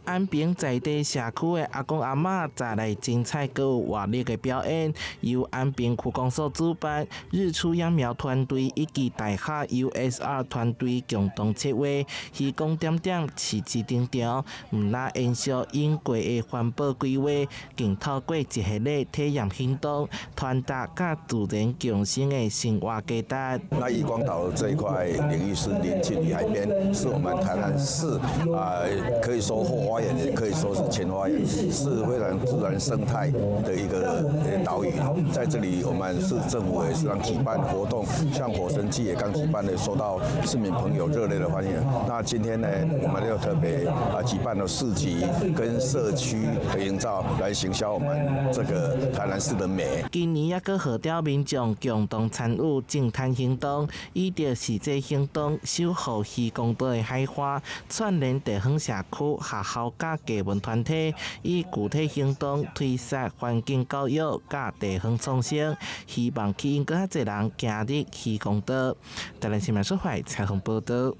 安平在地社区的阿公阿嬷再来精彩佮有活力的表演，由安平区公所主办，日出养苗团队以及大厦 USR 团队共同策划，渔港点点市集顶场，毋但延续英国的环保规划，更透过一系列体验行动，传达甲自然共生的生活价值。那渔光岛这一块领域是临近于海边，是我们台南市可以说后花园，也可以说是前花园，是非常自然生态的一个岛屿。在这里，我们市政府也时常举办活动，像火神祭也刚举办的，受到市民朋友热烈的欢迎。那今天呢，我们又特别举办了市集跟社区的营造，来行销我们这个台南市的美。今年也佮号召民众共同参与净滩行动，以着实际行动守护渔光岛的海花，串联地方社区、学校甲艺文团体，以具体行动推展环境教育甲地方创新，希望吸引更较侪人行入渔光岛。台南新闻社会采访报道。